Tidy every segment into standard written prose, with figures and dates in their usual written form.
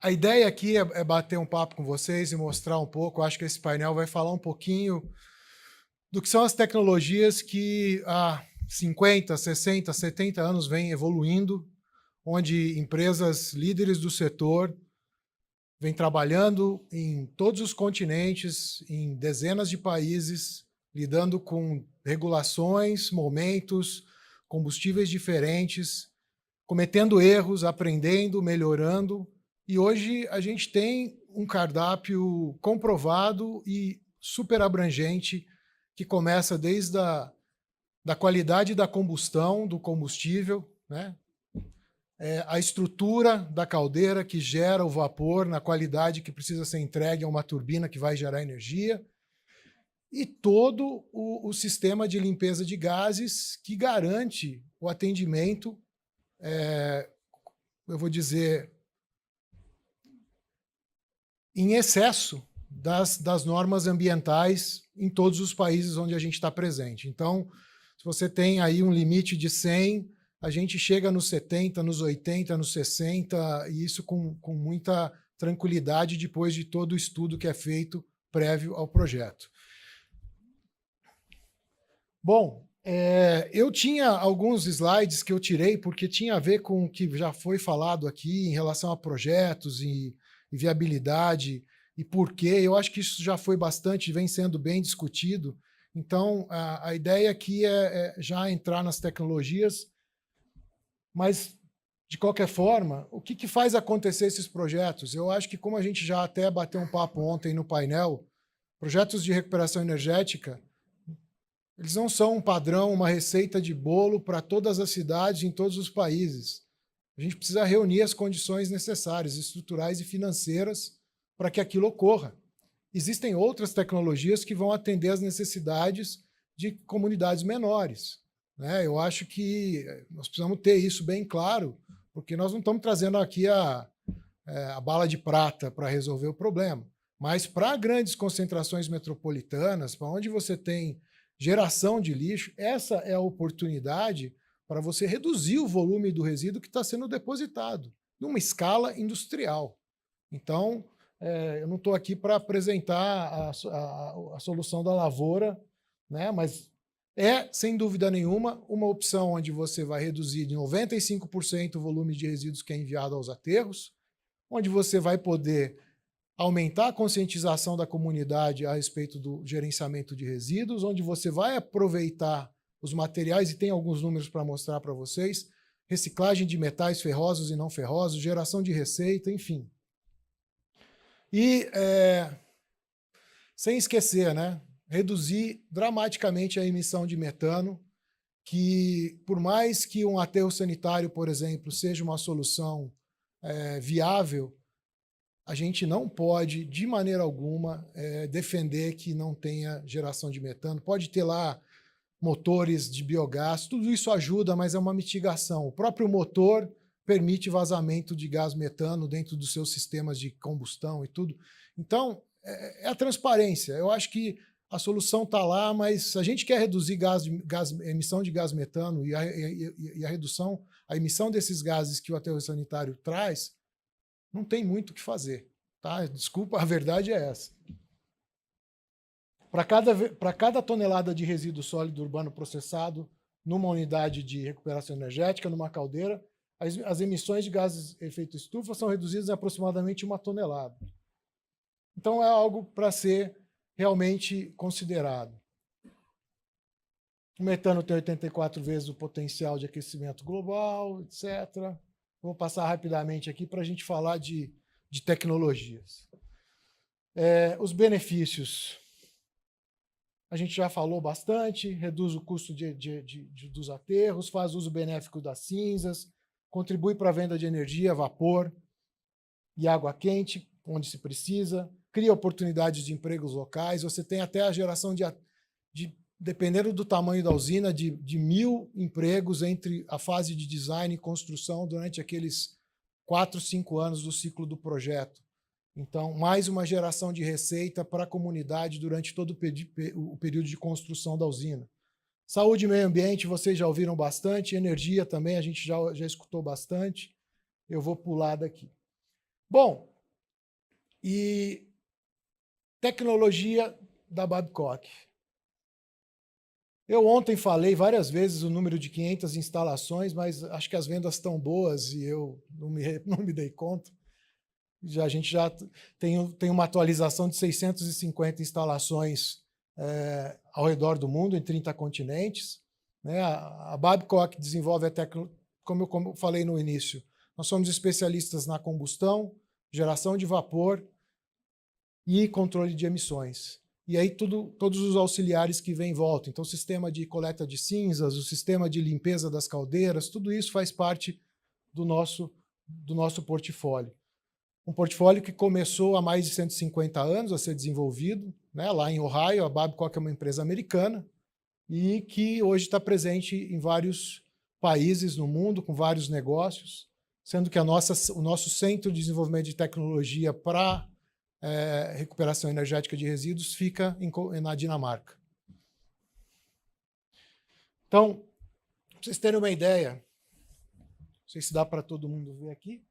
A ideia aqui é bater um papo com vocês e mostrar um pouco. Acho que esse painel vai falar um pouquinho do que são as tecnologias que há 50, 60, 70 anos vêm evoluindo, onde empresas líderes do setor vêm trabalhando em todos os continentes, em dezenas de países, lidando com regulações, momentos, combustíveis diferentes, cometendo erros, aprendendo, melhorando. E hoje a gente tem um cardápio comprovado e super abrangente que começa desde da qualidade da combustão do combustível, né? A estrutura da caldeira que gera o vapor na qualidade que precisa ser entregue a uma turbina que vai gerar energia, e todo o sistema de limpeza de gases que garante o atendimento, eu vou dizer, em excesso das normas ambientais em todos os países onde a gente está presente. Então, se você tem aí um limite de 100, a gente chega nos 70, nos 80, nos 60, e isso com muita tranquilidade depois de todo o estudo que é feito prévio ao projeto. Bom, eu tinha alguns slides que eu tirei porque tinha a ver com o que já foi falado aqui em relação a projetos e viabilidade e porquê. Eu acho que isso já foi bastante, vem sendo bem discutido. Então, a ideia aqui é já entrar nas tecnologias, mas, de qualquer forma, o que faz acontecer esses projetos? Eu acho que, como a gente já até bateu um papo ontem no painel, projetos de recuperação energética, eles não são um padrão, uma receita de bolo para todas as cidades, em todos os países. A gente precisa reunir as condições necessárias, estruturais e financeiras, para que aquilo ocorra. Existem outras tecnologias que vão atender às necessidades de comunidades menores, né? Eu acho que nós precisamos ter isso bem claro, porque nós não estamos trazendo aqui a bala de prata para resolver o problema. Mas para grandes concentrações metropolitanas, para onde você tem geração de lixo, essa é a oportunidade para você reduzir o volume do resíduo que está sendo depositado, numa escala industrial. Então, eu não estou aqui para apresentar a solução da lavoura, né? Mas sem dúvida nenhuma, uma opção onde você vai reduzir de 95% o volume de resíduos que é enviado aos aterros, onde você vai poder aumentar a conscientização da comunidade a respeito do gerenciamento de resíduos, onde você vai aproveitar os materiais, e tem alguns números para mostrar para vocês, reciclagem de metais ferrosos e não ferrosos, geração de receita, enfim. E, sem esquecer, né, reduzir dramaticamente a emissão de metano, que, por mais que um aterro sanitário, por exemplo, seja uma solução viável, a gente não pode, de maneira alguma, defender que não tenha geração de metano. Pode ter lá motores de biogás, tudo isso ajuda, mas é uma mitigação. O próprio motor permite vazamento de gás metano dentro dos seus sistemas de combustão e tudo. Então, é a transparência. Eu acho que a solução está lá, mas se a gente quer reduzir emissão de gás metano e a emissão desses gases que o aterro sanitário traz, não tem muito o que fazer, tá? Desculpa, a verdade é essa. Para cada tonelada de resíduo sólido urbano processado numa unidade de recuperação energética, numa caldeira, as emissões de gases de efeito estufa são reduzidas em aproximadamente 1 tonelada. Então, é algo para ser realmente considerado. O metano tem 84 vezes o potencial de aquecimento global, etc. Vou passar rapidamente aqui para a gente falar de tecnologias. Os benefícios, a gente já falou bastante, reduz o custo dos aterros, faz uso benéfico das cinzas, contribui para a venda de energia, vapor e água quente, onde se precisa, cria oportunidades de empregos locais, você tem até a geração dependendo do tamanho da usina, de 1.000 empregos entre a fase de design e construção durante aqueles 4, 5 anos do ciclo do projeto. Então, mais uma geração de receita para a comunidade durante todo o período de construção da usina. Saúde e meio ambiente, vocês já ouviram bastante. Energia também, a gente já escutou bastante. Eu vou pular daqui. Bom, E tecnologia da Babcock. Eu ontem falei várias vezes o número de 500 instalações, mas acho que as vendas estão boas e eu não me dei conta. A gente já tem uma atualização de 650 instalações ao redor do mundo, em 30 continentes. Né? A Babcock desenvolve a tecnologia, como eu falei no início, nós somos especialistas na combustão, geração de vapor e controle de emissões. E aí todos os auxiliares que vêm em volta. Então, o sistema de coleta de cinzas, o sistema de limpeza das caldeiras, tudo isso faz parte do nosso portfólio. Um portfólio que começou há mais de 150 anos a ser desenvolvido, né, lá em Ohio. A Babcock é uma empresa americana e que hoje está presente em vários países no mundo, com vários negócios, sendo que o nosso centro de desenvolvimento de tecnologia para recuperação energética de resíduos fica na Dinamarca. Então, para vocês terem uma ideia, não sei se dá para todo mundo ver aqui,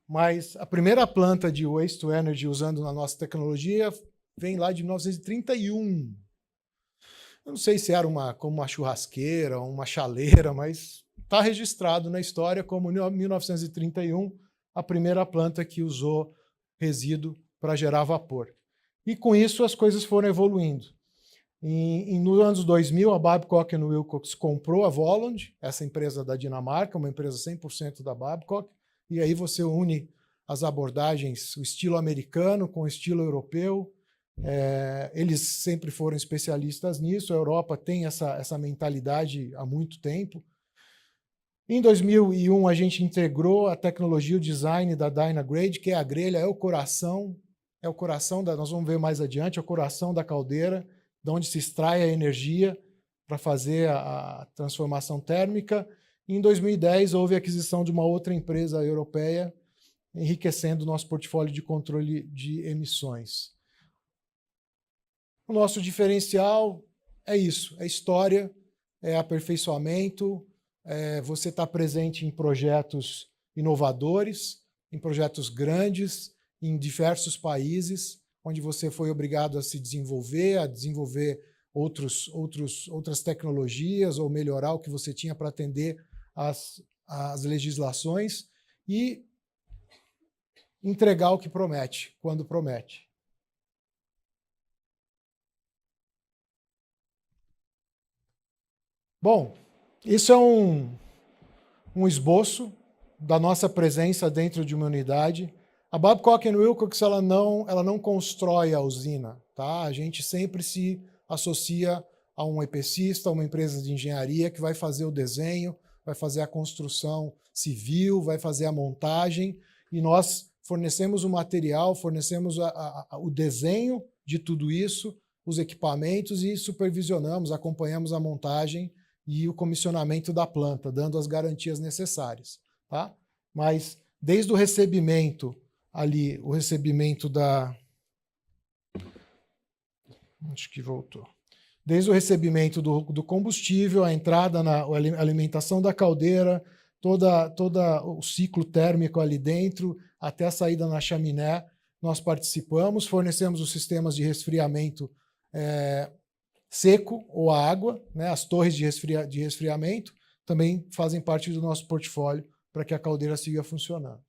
mas a primeira planta de waste to energy usando na nossa tecnologia vem lá de 1931. Eu não sei se era como uma churrasqueira, uma chaleira, mas está registrado na história como em 1931 a primeira planta que usou resíduo para gerar vapor. E com isso as coisas foram evoluindo. Nos anos 2000, a Babcock & Wilcox comprou a Volund, essa empresa da Dinamarca, uma empresa 100% da Babcock, e aí você une as abordagens, o estilo americano com o estilo europeu. Eles sempre foram especialistas nisso, a Europa tem essa mentalidade há muito tempo. Em 2001, a gente integrou a tecnologia, o design da Dynagrade, que é a grelha, é o coração nós vamos ver mais adiante, é o coração da caldeira, de onde se extrai a energia para fazer a transformação térmica. E em 2010, houve a aquisição de uma outra empresa europeia, enriquecendo o nosso portfólio de controle de emissões. O nosso diferencial é isso, é história, é aperfeiçoamento, você está presente em projetos inovadores, em projetos grandes, em diversos países, onde você foi obrigado a se desenvolver, outras tecnologias ou melhorar o que você tinha para atender às legislações e entregar o que promete, quando promete. Bom, isso é um esboço da nossa presença dentro de uma unidade. A Babcock & Wilcox ela não constrói a usina, tá? A gente sempre se associa a um EPCista, a uma empresa de engenharia que vai fazer o desenho, vai fazer a construção civil, vai fazer a montagem, e nós fornecemos o material, fornecemos o desenho de tudo isso, os equipamentos, e supervisionamos, acompanhamos a montagem e o comissionamento da planta, dando as garantias necessárias. Tá? Mas desde o recebimento ali, o recebimento da... Acho que voltou. Desde o recebimento do combustível, a entrada a alimentação da caldeira, todo o ciclo térmico ali dentro, até a saída na chaminé, nós participamos, fornecemos os sistemas de resfriamento seco ou a água, né? As torres de resfriamento também fazem parte do nosso portfólio para que a caldeira siga funcionando.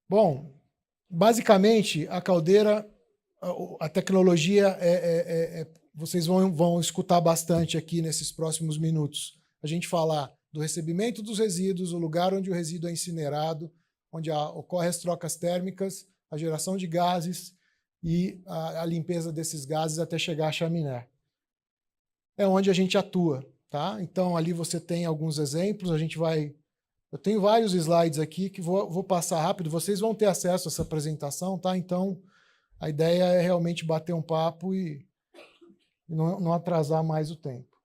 Bom, basicamente, a caldeira, a tecnologia, vocês vão escutar bastante aqui nesses próximos minutos. A gente falar do recebimento dos resíduos, o lugar onde o resíduo é incinerado, onde ocorrem as trocas térmicas, a geração de gases e a limpeza desses gases até chegar à chaminé. É onde a gente atua. Tá? Então, ali você tem alguns exemplos, eu tenho vários slides aqui que vou passar rápido, vocês vão ter acesso a essa apresentação, tá? Então, a ideia é realmente bater um papo e não atrasar mais o tempo.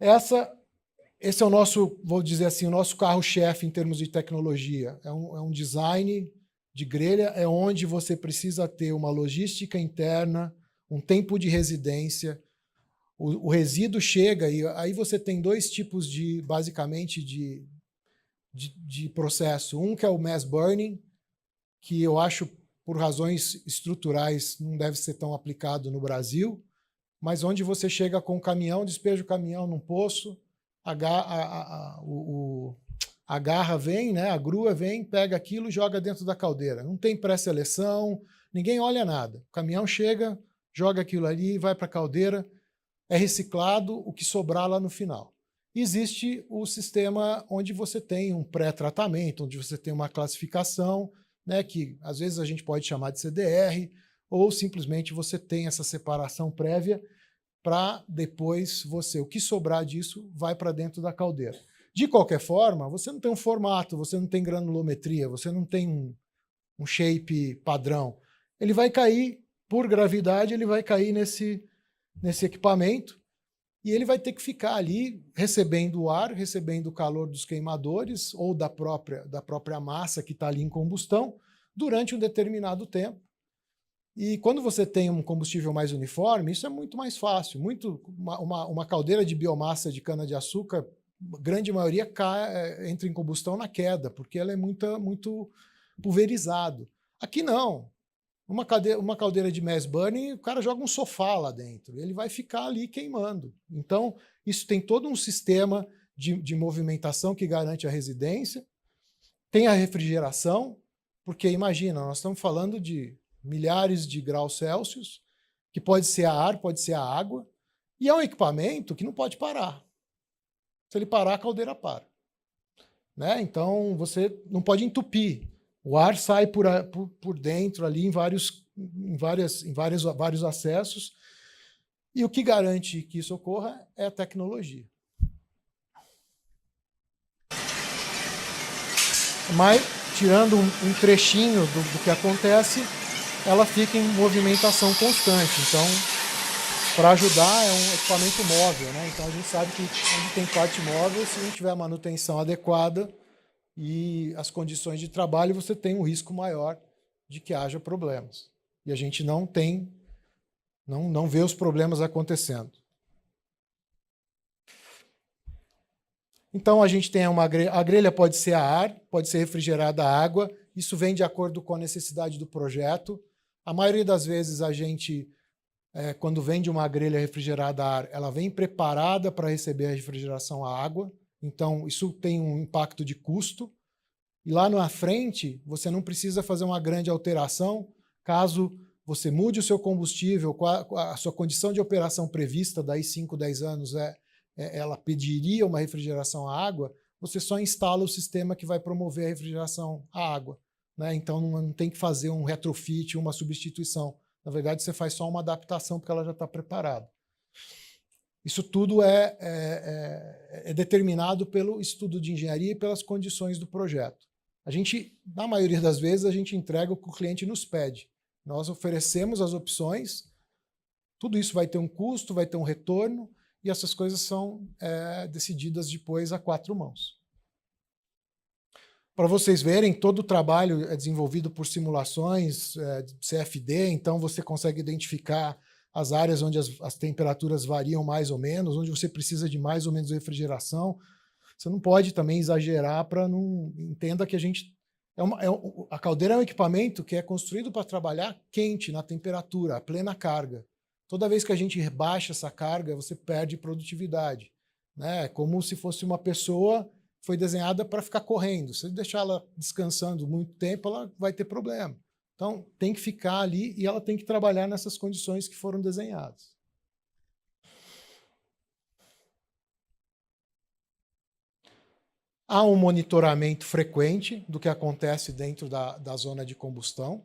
Esse é o nosso, vou dizer assim, o nosso carro-chefe em termos de tecnologia. É um design de grelha, é onde você precisa ter uma logística interna, um tempo de residência. O resíduo chega e aí você tem dois tipos basicamente, de de processo. Um que é o mass burning, que eu acho, por razões estruturais, não deve ser tão aplicado no Brasil, mas onde você chega com o caminhão, despeja o caminhão num poço, a garra vem, né, a grua vem, pega aquilo e joga dentro da caldeira. Não tem pré-seleção, ninguém olha nada. O caminhão chega, joga aquilo ali, vai para a caldeira, é reciclado o que sobrar lá no final. Existe o sistema onde você tem um pré-tratamento, onde você tem uma classificação, né, que às vezes a gente pode chamar de CDR, ou simplesmente você tem essa separação prévia para depois o que sobrar disso vai para dentro da caldeira. De qualquer forma, você não tem um formato, você não tem granulometria, você não tem um shape padrão. Ele vai cair, por gravidade, ele vai cair nesse equipamento e ele vai ter que ficar ali recebendo o ar, recebendo o calor dos queimadores ou da própria massa que está ali em combustão durante um determinado tempo. E quando você tem um combustível mais uniforme, isso é muito mais fácil. Uma caldeira de biomassa de cana-de-açúcar, grande maioria entra em combustão na queda, porque ela é muito pulverizado. Aqui não. Uma caldeira de mass burning, o cara joga um sofá lá dentro, ele vai ficar ali queimando. Então, isso tem todo um sistema de movimentação que garante a residência, tem a refrigeração, porque imagina, nós estamos falando de milhares de graus Celsius, que pode ser a ar, pode ser a água, e é um equipamento que não pode parar. Se ele parar, a caldeira para. Né? Então, você não pode entupir. O ar sai por dentro ali em vários acessos, e o que garante que isso ocorra é a tecnologia. Mas, tirando um trechinho do que acontece, ela fica em movimentação constante. Então, para ajudar, é um equipamento móvel, né? Então, a gente sabe que onde tem parte móvel, se não tiver a manutenção adequada e as condições de trabalho, você tem um risco maior de que haja problemas. E a gente não vê os problemas acontecendo. Então, a gente tem a grelha pode ser a ar, pode ser refrigerada a água, isso vem de acordo com a necessidade do projeto. A maioria das vezes, a gente, quando vende uma grelha refrigerada a ar, ela vem preparada para receber a refrigeração a água, então isso tem um impacto de custo. E lá na frente, você não precisa fazer uma grande alteração, caso você mude o seu combustível, a sua condição de operação prevista, daí 5, 10 anos, ela pediria uma refrigeração à água, você só instala o sistema que vai promover a refrigeração à água. Né? Então não tem que fazer um retrofit, uma substituição. Na verdade, você faz só uma adaptação porque ela já está preparada. Isso tudo é determinado pelo estudo de engenharia e pelas condições do projeto. A gente, na maioria das vezes, a gente entrega o que o cliente nos pede. Nós oferecemos as opções, tudo isso vai ter um custo, vai ter um retorno, e essas coisas são decididas depois a 4 mãos. Para vocês verem, todo o trabalho é desenvolvido por simulações CFD, então você consegue identificar as áreas onde as temperaturas variam mais ou menos, onde você precisa de mais ou menos refrigeração. Você não pode também exagerar para não... Entenda que a gente... a caldeira é um equipamento que é construído para trabalhar quente, na temperatura, a plena carga. Toda vez que a gente rebaixa essa carga, você perde produtividade. Né? É como se fosse uma pessoa que foi desenhada para ficar correndo. Se deixar ela descansando muito tempo, ela vai ter problema. Então, tem que ficar ali e ela tem que trabalhar nessas condições que foram desenhadas. Há um monitoramento frequente do que acontece dentro da zona de combustão,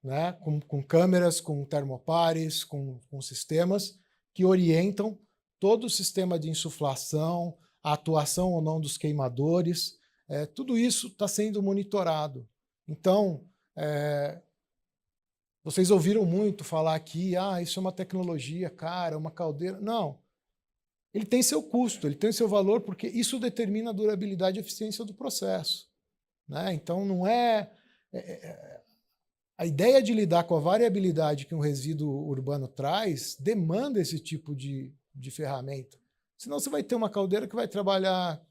né? com câmeras, com termopares, com sistemas que orientam todo o sistema de insuflação, a atuação ou não dos queimadores. Tudo isso está sendo monitorado. Então, vocês ouviram muito falar aqui, isso é uma tecnologia cara, uma caldeira. Não. Ele tem seu custo, ele tem seu valor, porque isso determina a durabilidade e eficiência do processo. Né? Então, não a ideia de lidar com a variabilidade que um resíduo urbano traz demanda esse tipo de ferramenta. Senão você vai ter uma caldeira que vai trabalhar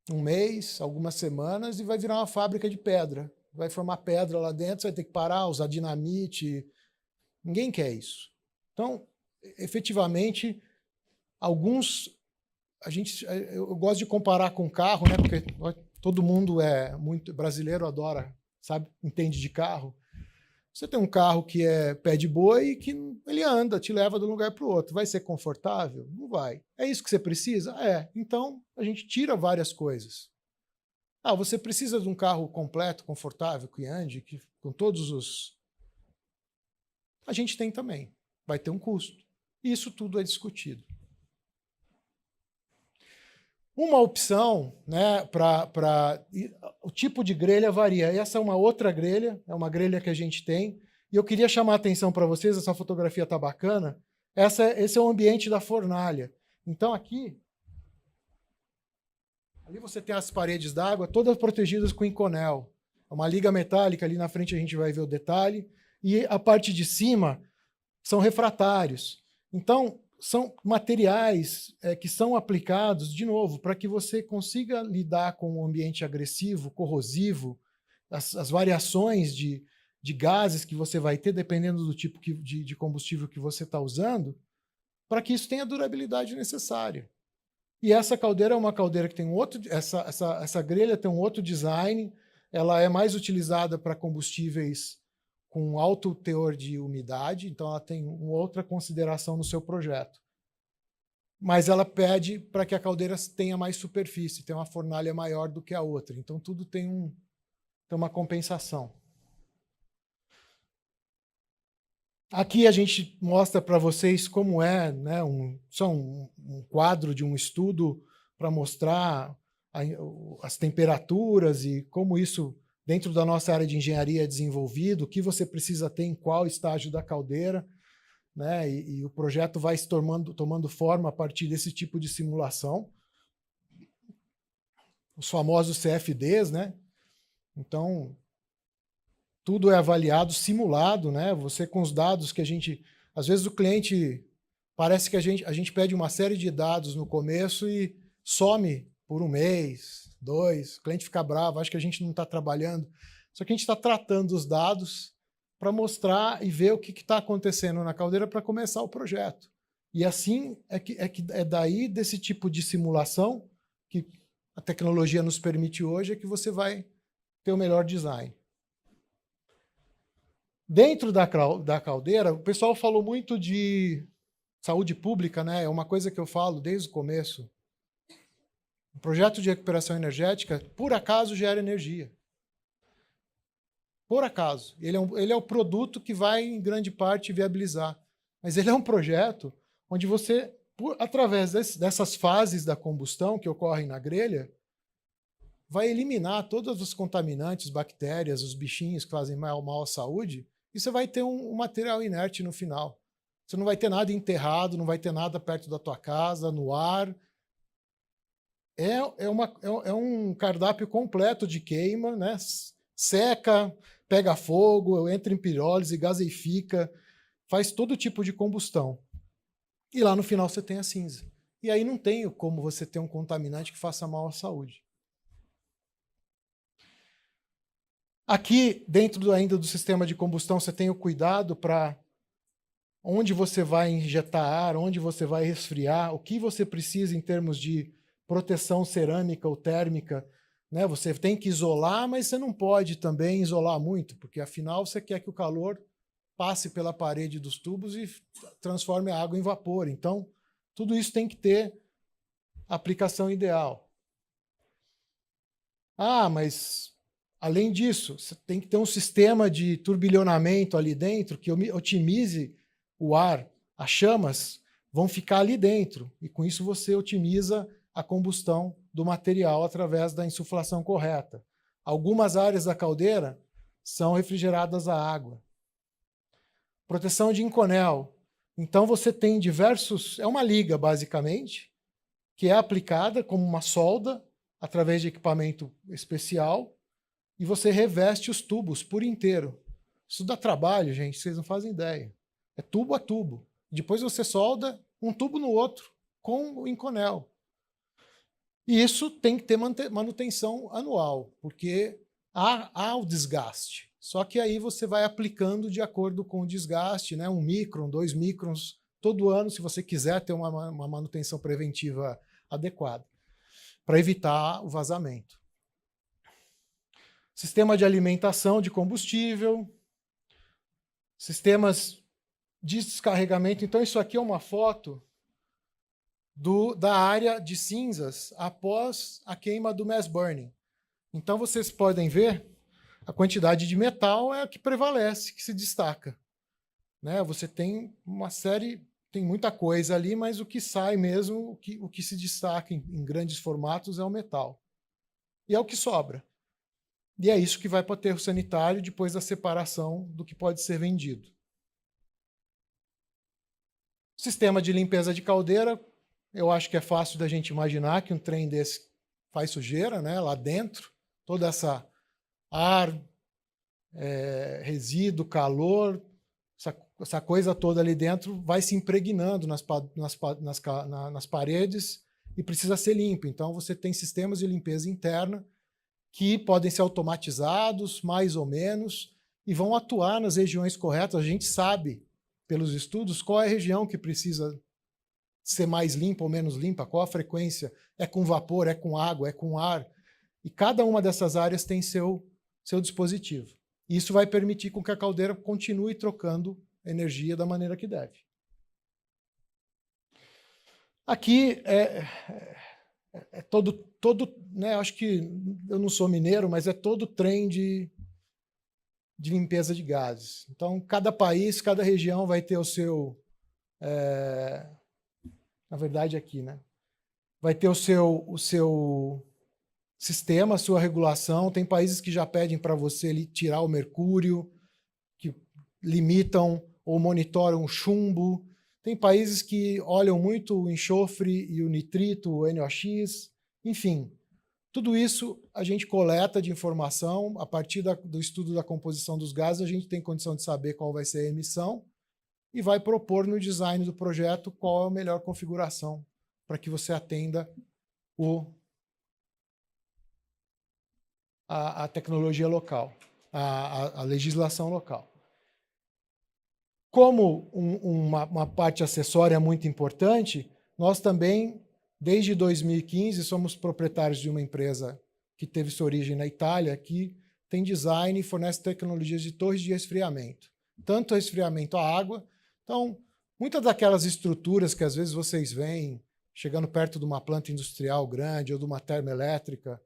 um mês, algumas semanas, e vai virar uma fábrica de pedra. Vai formar pedra lá dentro, você vai ter que parar, usar dinamite. Ninguém quer isso. Então, efetivamente, alguns... eu gosto de comparar com carro, né? Porque todo mundo é muito brasileiro, adora, sabe, entende de carro. Você tem um carro que é pé de boi e que ele anda, te leva de um lugar para o outro. Vai ser confortável? Não vai. É isso que você precisa? É. Então, a gente tira várias coisas. Ah, você precisa de um carro completo, confortável, que ande, com todos os... A gente tem também. Vai ter um custo. Isso tudo é discutido. Uma opção, né, para o tipo de grelha varia. Essa é uma outra grelha, é uma grelha que a gente tem. E eu queria chamar a atenção para vocês, essa fotografia está bacana. Esse é o ambiente da fornalha. Então aqui, ali você tem as paredes d'água, todas protegidas com Inconel. É uma liga metálica, ali na frente a gente vai ver o detalhe. E a parte de cima são refratários. Então, são materiais que são aplicados, de novo, para que você consiga lidar com um ambiente agressivo, corrosivo, as variações de gases que você vai ter, dependendo do tipo de combustível que você está usando, para que isso tenha a durabilidade necessária. E essa caldeira é uma caldeira que tem um outro... Essa grelha tem um outro design, ela é mais utilizada para combustíveis com alto teor de umidade, então ela tem uma outra consideração no seu projeto. Mas ela pede para que a caldeira tenha mais superfície, tenha uma fornalha maior do que a outra. Então tudo tem uma compensação. Aqui a gente mostra para vocês como é, né, um quadro de um estudo para mostrar as temperaturas e como isso, dentro da nossa área de engenharia, é desenvolvido, o que você precisa ter em qual estágio da caldeira, né, e o projeto vai se tomando forma a partir desse tipo de simulação. Os famosos CFDs, né? Então, tudo é avaliado, simulado, né? Você com os dados que a gente... Às vezes o cliente... Parece que a gente pede uma série de dados no começo e some por um mês, 2, o cliente fica bravo, acha que a gente não está trabalhando. Só que a gente está tratando os dados para mostrar e ver o que está acontecendo na caldeira para começar o projeto. E assim é daí, desse tipo de simulação, que a tecnologia nos permite hoje, é que você vai ter o melhor design. Dentro da caldeira, o pessoal falou muito de saúde pública, né? É uma coisa que eu falo desde o começo. O projeto de recuperação energética, por acaso, gera energia. Por acaso. Ele é o produto que vai, em grande parte, viabilizar. Mas ele é um projeto onde você, através dessas fases da combustão que ocorrem na grelha, vai eliminar todos os contaminantes, bactérias, os bichinhos que fazem mal à saúde, e você vai ter um material inerte no final. Você não vai ter nada enterrado, não vai ter nada perto da tua casa, no ar. É um cardápio completo de queima, né? Seca, pega fogo, entra em pirólise, gaseifica, faz todo tipo de combustão. E lá no final você tem a cinza. E aí não tem como você ter um contaminante que faça mal à saúde. Aqui, dentro ainda do sistema de combustão, você tem o cuidado para onde você vai injetar ar, onde você vai resfriar, o que você precisa em termos de proteção cerâmica ou térmica. Né? Você tem que isolar, mas você não pode também isolar muito, porque afinal você quer que o calor passe pela parede dos tubos e transforme a água em vapor. Então, tudo isso tem que ter aplicação ideal. Ah, mas... Além disso, você tem que ter um sistema de turbilhonamento ali dentro que otimize o ar. As chamas vão ficar ali dentro e com isso você otimiza a combustão do material através da insuflação correta. Algumas áreas da caldeira são refrigeradas a água. Proteção de Inconel. Então você tem diversos... É uma liga, basicamente, que é aplicada como uma solda através de equipamento especial, e você reveste os tubos por inteiro. Isso dá trabalho, gente, vocês não fazem ideia. É tubo a tubo. Depois você solda um tubo no outro com o Inconel. E isso tem que ter manutenção anual, porque há o desgaste. Só que aí você vai aplicando de acordo com o desgaste, né? 1 micron, 2 microns, todo ano, se você quiser ter uma manutenção preventiva adequada, para evitar o vazamento. Sistema de alimentação de combustível, sistemas de descarregamento. Então, isso aqui é uma foto da área de cinzas após a queima do mass burning. Então, vocês podem ver, a quantidade de metal é a que prevalece, que se destaca. Né? Você tem uma série, tem muita coisa ali, mas o que sai mesmo, o que se destaca em grandes formatos é o metal. E é o que sobra. E é isso que vai para o aterro sanitário depois da separação do que pode ser vendido. Sistema de limpeza de caldeira. Eu acho que é fácil da gente imaginar que um trem desse faz sujeira, né? Lá dentro. Toda essa ar, resíduo, calor, essa coisa toda ali dentro vai se impregnando nas paredes e precisa ser limpo. Então, você tem sistemas de limpeza interna que podem ser automatizados, mais ou menos, e vão atuar nas regiões corretas. A gente sabe, pelos estudos, qual é a região que precisa ser mais limpa ou menos limpa, qual a frequência, é com vapor, é com água, é com ar. E cada uma dessas áreas tem seu dispositivo. Isso vai permitir com que a caldeira continue trocando energia da maneira que deve. Aqui é todo, né, acho que eu não sou mineiro, mas é todo trem de limpeza de gases. Então, cada país, cada região vai ter o seu... na verdade, aqui, né? Vai ter o seu sistema, a sua regulação. Tem países que já pedem para você tirar o mercúrio, que limitam ou monitoram o chumbo. Tem países que olham muito o enxofre e o nitrito, o NOx, enfim. Tudo isso a gente coleta de informação. A partir do estudo da composição dos gases, a gente tem condição de saber qual vai ser a emissão e vai propor no design do projeto qual é a melhor configuração para que você atenda a tecnologia local, a legislação local. Como uma parte acessória muito importante, nós também, desde 2015, somos proprietários de uma empresa que teve sua origem na Itália, que tem design e fornece tecnologias de torres de resfriamento. Tanto resfriamento à água. Então, muitas daquelas estruturas que às vezes vocês veem chegando perto de uma planta industrial grande ou de uma termoelétrica,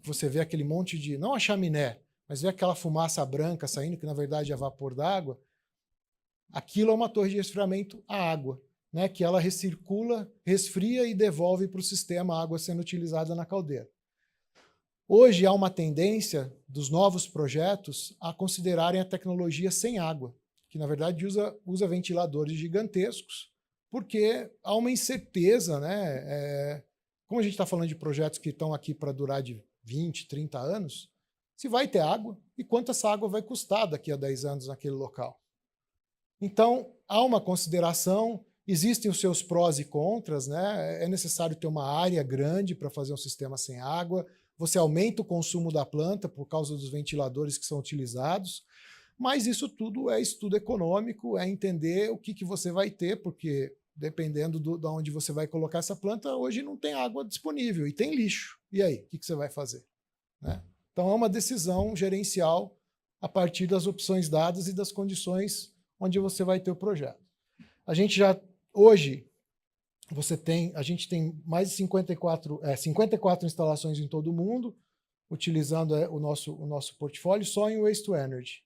você vê aquele monte de, não a chaminé, mas vê aquela fumaça branca saindo, que na verdade é vapor d'água. Aquilo é uma torre de resfriamento à água, né, que ela recircula, resfria e devolve para o sistema a água sendo utilizada na caldeira. Hoje há uma tendência dos novos projetos a considerarem a tecnologia sem água, que na verdade usa ventiladores gigantescos, porque há uma incerteza, né? Como a gente está falando de projetos que estão aqui para durar de 20, 30 anos, se vai ter água e quanto essa água vai custar daqui a 10 anos naquele local. Então, há uma consideração, existem os seus prós e contras, né? É necessário ter uma área grande para fazer um sistema sem água, você aumenta o consumo da planta por causa dos ventiladores que são utilizados, mas isso tudo é estudo econômico, é entender o que você vai ter, porque dependendo de onde você vai colocar essa planta, hoje não tem água disponível e tem lixo. E aí, o que você vai fazer? Né? Então é uma decisão gerencial a partir das opções dadas e das condições onde você vai ter o projeto. A gente já, hoje, a gente tem mais de 54 instalações em todo o mundo, utilizando o nosso portfólio só em Waste to Energy.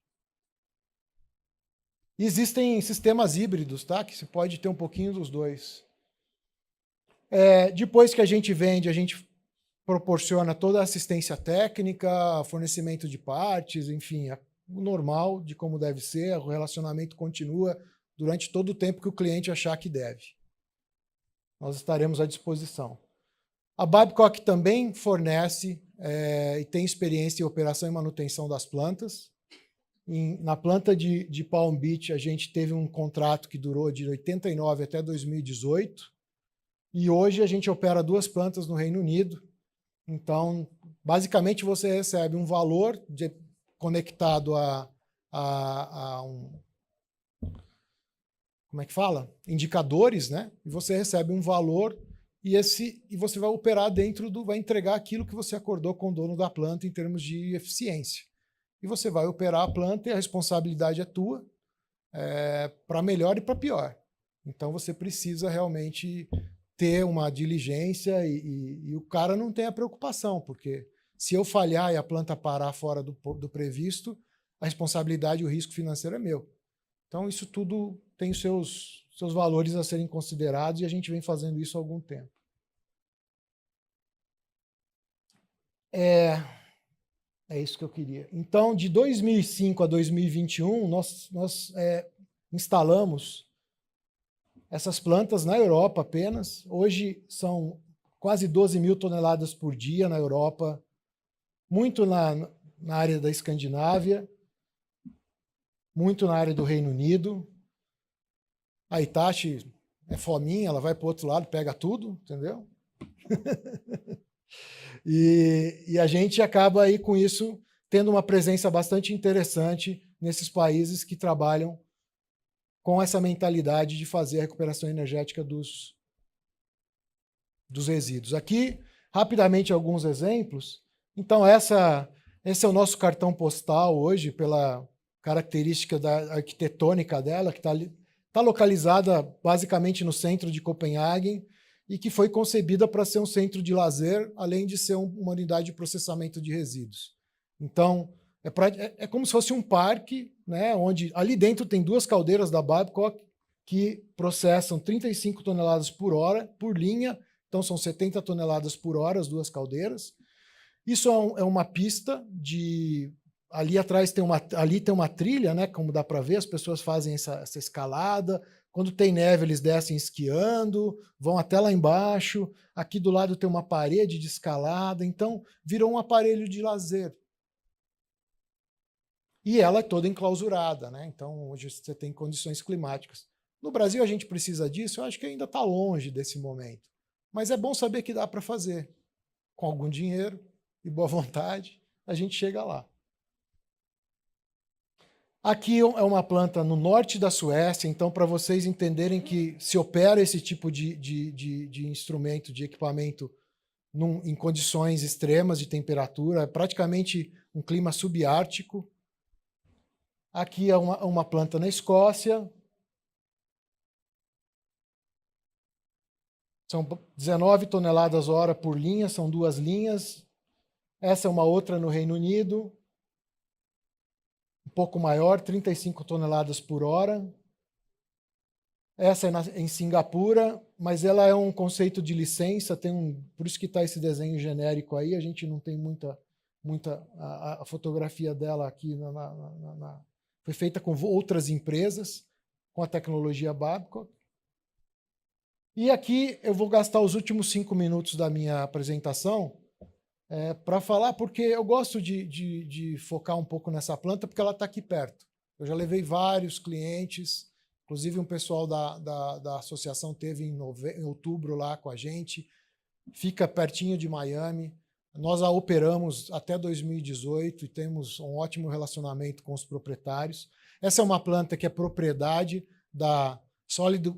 E existem sistemas híbridos, tá? Que você pode ter um pouquinho dos dois. Depois que a gente vende, a gente proporciona toda a assistência técnica, fornecimento de partes, enfim, o normal de como deve ser, o relacionamento continua durante todo o tempo que o cliente achar que deve. Nós estaremos à disposição. A Babcock também fornece e tem experiência em operação e manutenção das plantas. Na planta de Palm Beach, a gente teve um contrato que durou de 89 até 2018, e hoje a gente opera 2 plantas no Reino Unido, Então, basicamente, você recebe um valor conectado a como é que fala? Indicadores, né? E você recebe um valor e você vai operar vai entregar aquilo que você acordou com o dono da planta em termos de eficiência. E você vai operar a planta e a responsabilidade é tua, para melhor e para pior. Então você precisa realmente ter uma diligência e o cara não tem a preocupação, porque se eu falhar e a planta parar fora do previsto, a responsabilidade e o risco financeiro é meu. Então isso tudo tem os seus valores a serem considerados e a gente vem fazendo isso há algum tempo. É isso que eu queria. Então, de 2005 a 2021, nós instalamos essas plantas na Europa apenas. Hoje são quase 12 mil toneladas por dia na Europa, muito na área da Escandinávia, muito na área do Reino Unido. A Hitachi é fominha, ela vai para o outro lado, pega tudo, entendeu? E a gente acaba aí com isso tendo uma presença bastante interessante nesses países que trabalham com essa mentalidade de fazer a recuperação energética dos resíduos. Aqui, rapidamente, alguns exemplos. Então, esse é o nosso cartão postal hoje, pela característica da arquitetônica dela, que está localizada basicamente no centro de Copenhague e que foi concebida para ser um centro de lazer, além de ser uma unidade de processamento de resíduos. Então, é como se fosse um parque, né, onde ali dentro tem 2 caldeiras da Babcock que processam 35 toneladas por hora, por linha, então são 70 toneladas por hora as 2 caldeiras. Isso é uma pista de... Ali atrás tem uma trilha, né, como dá para ver, as pessoas fazem essa escalada. Quando tem neve, eles descem esquiando, vão até lá embaixo. Aqui do lado tem uma parede de escalada, então virou um aparelho de lazer. E ela é toda enclausurada, né? Então hoje você tem condições climáticas. No Brasil a gente precisa disso? Eu acho que ainda está longe desse momento. Mas é bom saber que dá para fazer. Com algum dinheiro e boa vontade, a gente chega lá. Aqui é uma planta no norte da Suécia, então para vocês entenderem que se opera esse tipo de instrumento, de equipamento em condições extremas de temperatura, é praticamente um clima subártico. Aqui é uma planta na Escócia. São 19 toneladas hora por linha, são 2 linhas. Essa é uma outra no Reino Unido, um pouco maior, 35 toneladas por hora. Essa é em Singapura, mas ela é um conceito de licença, por isso que está esse desenho genérico aí, a gente não tem muita a fotografia dela aqui, foi feita com outras empresas, com a tecnologia Babcock. E aqui eu vou gastar os últimos 5 minutos da minha apresentação para falar, porque eu gosto de focar um pouco nessa planta, porque ela está aqui perto. Eu já levei vários clientes, inclusive um pessoal da associação teve em outubro lá com a gente, fica pertinho de Miami. Nós a operamos até 2018 e temos um ótimo relacionamento com os proprietários. Essa é uma planta que é propriedade da Solid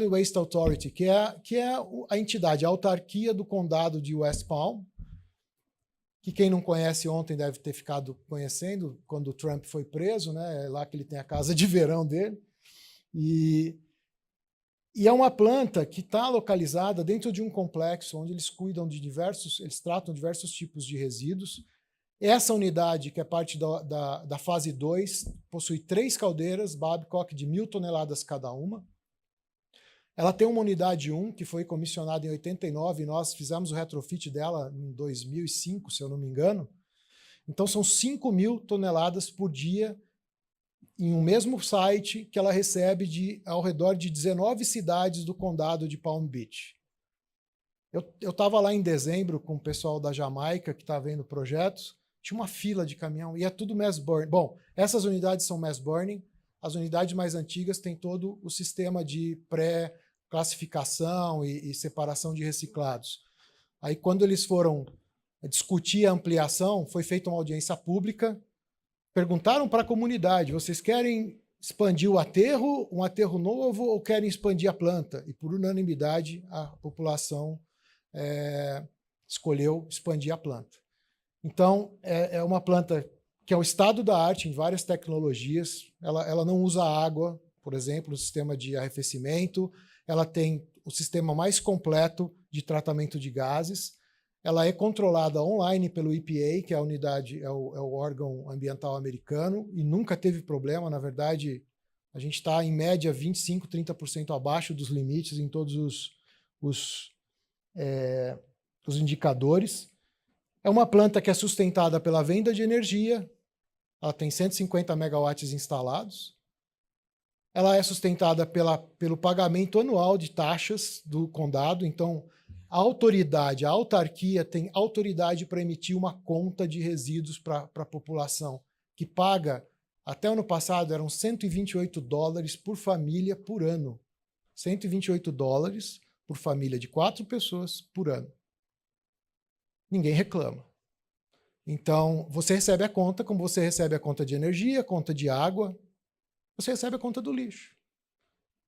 Waste Authority, que é a entidade, a autarquia do condado de West Palm, que quem não conhece ontem deve ter ficado conhecendo quando o Trump foi preso, né? É lá que ele tem a casa de verão dele. E é uma planta que está localizada dentro de um complexo onde eles tratam diversos tipos de resíduos. Essa unidade, que é parte da fase 2, possui 3 caldeiras Babcock de 1.000 toneladas cada uma. Ela tem uma unidade 1, que foi comissionada em 89, e nós fizemos o retrofit dela em 2005, se eu não me engano. Então, são 5.000 toneladas por dia em um mesmo site que ela recebe ao redor de 19 cidades do condado de Palm Beach. Eu estava lá em dezembro com o pessoal da Jamaica, que está vendo projetos, tinha uma fila de caminhão, e é tudo mass burning. Bom, essas unidades são mass burning, as unidades mais antigas têm todo o sistema de pré-classificação e separação de reciclados. Aí, quando eles foram discutir a ampliação, foi feita uma audiência pública, perguntaram para a comunidade, vocês querem expandir o aterro, um aterro novo, ou querem expandir a planta? E por unanimidade a população escolheu expandir a planta. Então, é uma planta que é o estado da arte em várias tecnologias, ela não usa água, por exemplo, no sistema de arrefecimento, ela tem o sistema mais completo de tratamento de gases, ela é controlada online pelo EPA, que é a unidade, é o órgão ambiental americano, e nunca teve problema. Na verdade, a gente está em média 25%, 30% abaixo dos limites em todos os indicadores. É uma planta que é sustentada pela venda de energia, ela tem 150 megawatts instalados, ela é sustentada pelo pagamento anual de taxas do condado, então a autoridade, a autarquia tem autoridade para emitir uma conta de resíduos para a população, que paga, até ano passado, eram $128 por família por ano. $128 por família de 4 pessoas por ano. Ninguém reclama. Então, você recebe a conta, como você recebe a conta de energia, a conta de água, você recebe a conta do lixo.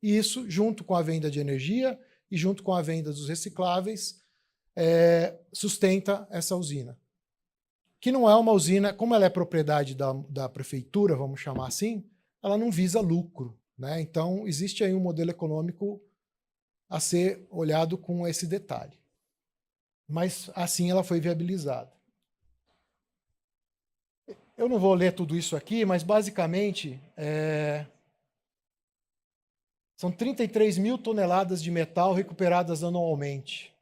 E isso, junto com a venda de energia e junto com a venda dos recicláveis, sustenta essa usina. Que não é uma usina, como ela é propriedade da prefeitura, vamos chamar assim, ela não visa lucro, né? Então, existe aí um modelo econômico a ser olhado com esse detalhe. Mas, assim, ela foi viabilizada. Eu não vou ler tudo isso aqui, mas, basicamente, são 33 mil toneladas de metal recuperadas anualmente.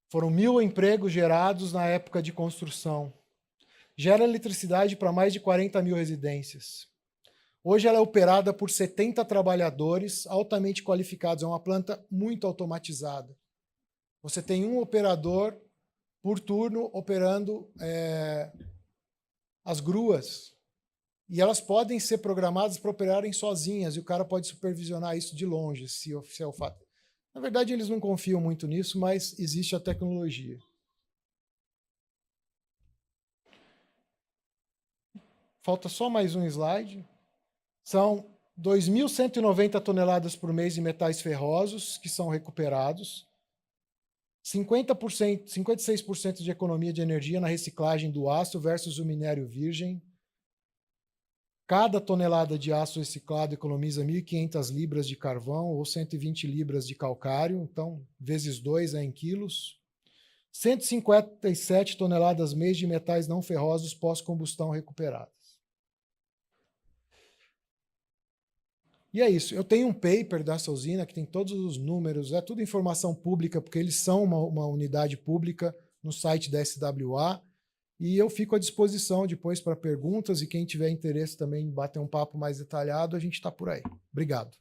Foram 1.000 empregos gerados na época de construção. Gera eletricidade para mais de 40 mil residências. Hoje ela é operada por 70 trabalhadores altamente qualificados. É uma planta muito automatizada. Você tem um operador por turno operando as gruas. E elas podem ser programadas para operarem sozinhas, e o cara pode supervisionar isso de longe, se é o fato. Na verdade, eles não confiam muito nisso, mas existe a tecnologia. Falta só mais um slide. São 2.190 toneladas por mês de metais ferrosos que são recuperados. 56% de economia de energia na reciclagem do aço versus o minério virgem. Cada tonelada de aço reciclado economiza 1.500 libras de carvão ou 120 libras de calcário, então, vezes 2 em quilos. 157 toneladas mês de metais não ferrosos pós-combustão recuperadas. E é isso. Eu tenho um paper dessa usina que tem todos os números, é tudo informação pública, porque eles são uma unidade pública no site da SWA. E eu fico à disposição depois para perguntas, e quem tiver interesse também em bater um papo mais detalhado, a gente está por aí. Obrigado.